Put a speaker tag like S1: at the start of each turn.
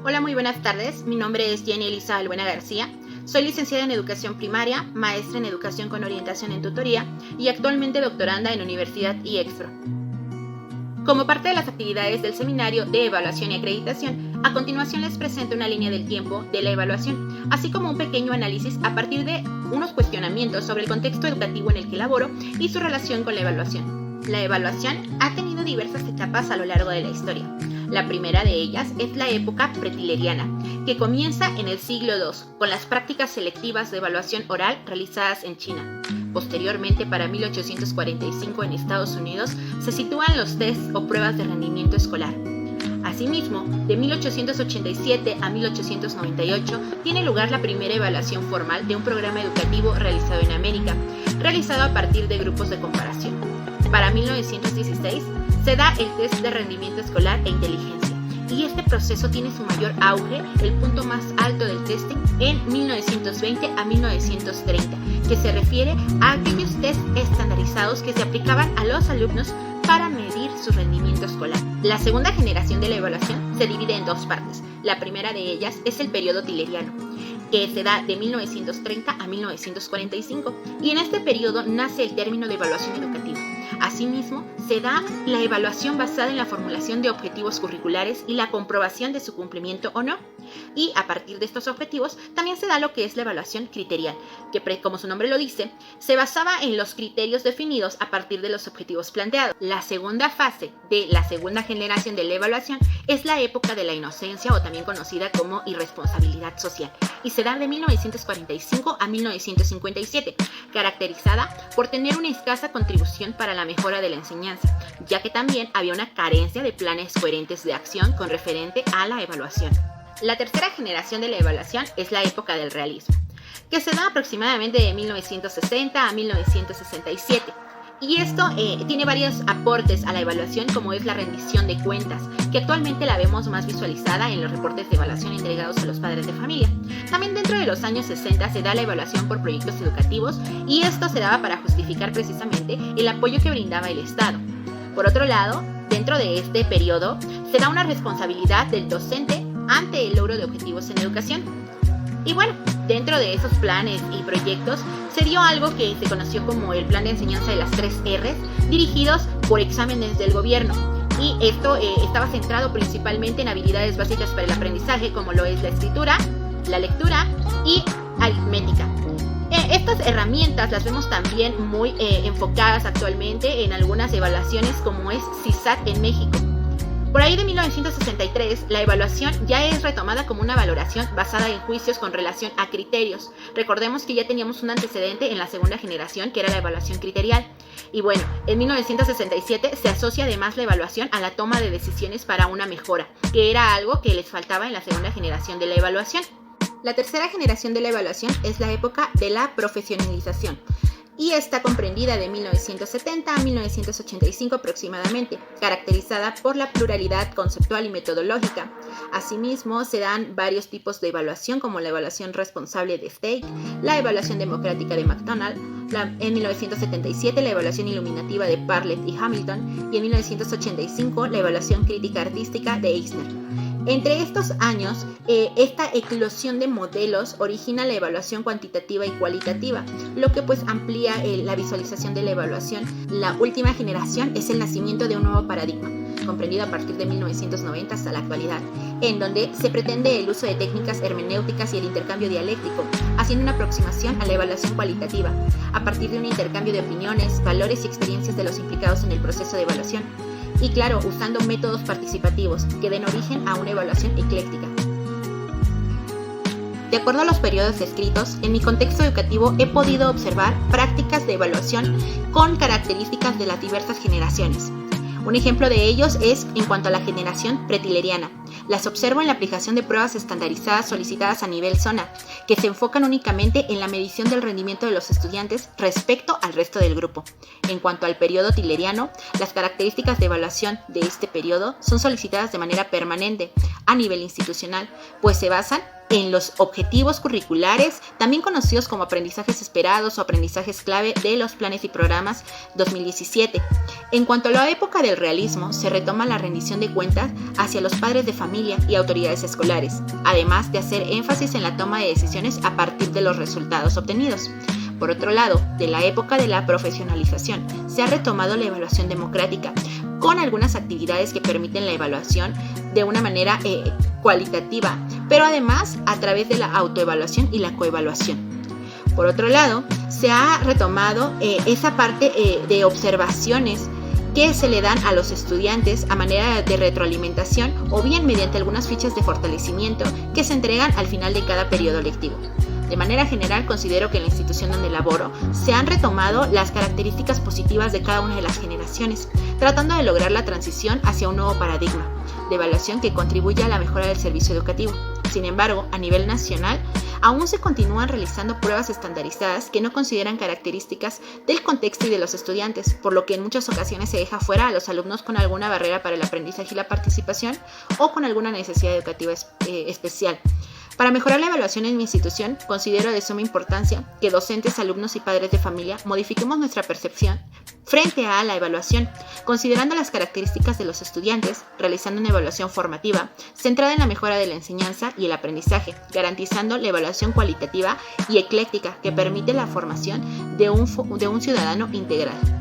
S1: Hola, muy buenas tardes. Mi nombre es Jenny Elisa Albuena García. Soy licenciada en Educación Primaria, maestra en Educación con orientación en tutoría y actualmente doctoranda en Universidad IEXPRO. Como parte de las actividades del Seminario de Evaluación y Acreditación, a continuación les presento una línea del tiempo de la evaluación, así como un pequeño análisis a partir de unos cuestionamientos sobre el contexto educativo en el que laboro y su relación con la evaluación. La evaluación ha tenido diversas etapas a lo largo de la historia. La primera de ellas es la época pretileriana, que comienza en el siglo II, con las prácticas selectivas de evaluación oral realizadas en China. Posteriormente, para 1845 en Estados Unidos, se sitúan los tests o pruebas de rendimiento escolar. Asimismo, de 1887 a 1898 tiene lugar la primera evaluación formal de un programa educativo realizado en América, realizado a partir de grupos de comparación. Para 1916 se da el test de rendimiento escolar e inteligencia, y este proceso tiene su mayor auge, el punto más alto del testing, en 1920 a 1930, que se refiere a aquellos test estandarizados que se aplicaban a los alumnos para medir su rendimiento escolar. La segunda generación de la evaluación se divide en dos partes. La primera de ellas es el periodo tileriano, que se da de 1930 a 1945, y en este periodo nace el término de evaluación educativa. Asimismo, se da la evaluación basada en la formulación de objetivos curriculares y la comprobación de su cumplimiento o no. Y a partir de estos objetivos también se da lo que es la evaluación criterial, que como su nombre lo dice, se basaba en los criterios definidos a partir de los objetivos planteados. La segunda fase de la segunda generación de la evaluación es la época de la inocencia, o también conocida como irresponsabilidad social, y se da de 1945 a 1957, caracterizada por tener una escasa contribución para la mejora de la enseñanza, ya que también había una carencia de planes coherentes de acción con referente a la evaluación. La tercera generación de la evaluación es la época del realismo, que se da aproximadamente de 1960 a 1967. Y esto tiene varios aportes a la evaluación, como es la rendición de cuentas, que actualmente la vemos más visualizada en los reportes de evaluación entregados a los padres de familia. También dentro de los años 60 se da la evaluación por proyectos educativos, y esto se daba para justificar precisamente el apoyo que brindaba el Estado. Por otro lado, dentro de este periodo se da una responsabilidad del docente ante el logro de objetivos en educación. Y bueno, dentro de esos planes y proyectos se dio algo que se conoció como el Plan de Enseñanza de las 3 Rs, dirigidos por exámenes del gobierno. Y esto estaba centrado principalmente en habilidades básicas para el aprendizaje, como lo es la escritura, la lectura y aritmética. Estas herramientas las vemos también muy enfocadas actualmente en algunas evaluaciones, como es CISAT en México. Por ahí de 1963, la evaluación ya es retomada como una valoración basada en juicios con relación a criterios. Recordemos que ya teníamos un antecedente en la segunda generación, que era la evaluación criterial. Y bueno, en 1967 se asocia además la evaluación a la toma de decisiones para una mejora, que era algo que les faltaba en la segunda generación de la evaluación. La tercera generación de la evaluación es la época de la profesionalización, y está comprendida de 1970 a 1985 aproximadamente, caracterizada por la pluralidad conceptual y metodológica. Asimismo, se dan varios tipos de evaluación, como la evaluación responsable de Stake, la evaluación democrática de McDonald, en 1977 la evaluación iluminativa de Bartlett y Hamilton, y en 1985 la evaluación crítica artística de Eisner. Entre estos años, esta eclosión de modelos origina la evaluación cuantitativa y cualitativa, lo que pues amplía la visualización de la evaluación. La última generación es el nacimiento de un nuevo paradigma, comprendido a partir de 1990 hasta la actualidad, en donde se pretende el uso de técnicas hermenéuticas y el intercambio dialéctico, haciendo una aproximación a la evaluación cualitativa, a partir de un intercambio de opiniones, valores y experiencias de los implicados en el proceso de evaluación. Y claro, usando métodos participativos que den origen a una evaluación ecléctica. De acuerdo a los periodos escritos, en mi contexto educativo he podido observar prácticas de evaluación con características de las diversas generaciones. Un ejemplo de ellos es en cuanto a la generación pretileriana. Las observo en la aplicación de pruebas estandarizadas solicitadas a nivel zona, que se enfocan únicamente en la medición del rendimiento de los estudiantes respecto al resto del grupo. En cuanto al periodo tileriano, las características de evaluación de este periodo son solicitadas de manera permanente a nivel institucional, pues se basan en los objetivos curriculares, también conocidos como aprendizajes esperados o aprendizajes clave de los planes y programas 2017. En cuanto a la época del realismo, se retoma la rendición de cuentas hacia los padres de familia y autoridades escolares, además de hacer énfasis en la toma de decisiones a partir de los resultados obtenidos. Por otro lado, de la época de la profesionalización, se ha retomado la evaluación democrática, con algunas actividades que permiten la evaluación de una manera cualitativa, pero además a través de la autoevaluación y la coevaluación. Por otro lado, se ha retomado esa parte de observaciones que se le dan a los estudiantes a manera de retroalimentación o bien mediante algunas fichas de fortalecimiento que se entregan al final de cada periodo lectivo. De manera general, considero que en la institución donde laboro se han retomado las características positivas de cada una de las generaciones, tratando de lograr la transición hacia un nuevo paradigma de evaluación que contribuya a la mejora del servicio educativo. Sin embargo, a nivel nacional, aún se continúan realizando pruebas estandarizadas que no consideran características del contexto y de los estudiantes, por lo que en muchas ocasiones se deja fuera a los alumnos con alguna barrera para el aprendizaje y la participación o con alguna necesidad educativa especial. Para mejorar la evaluación en mi institución, considero de suma importancia que docentes, alumnos y padres de familia modifiquemos nuestra percepción frente a la evaluación, considerando las características de los estudiantes, realizando una evaluación formativa centrada en la mejora de la enseñanza y el aprendizaje, garantizando la evaluación cualitativa y ecléctica que permite la formación de un ciudadano integral.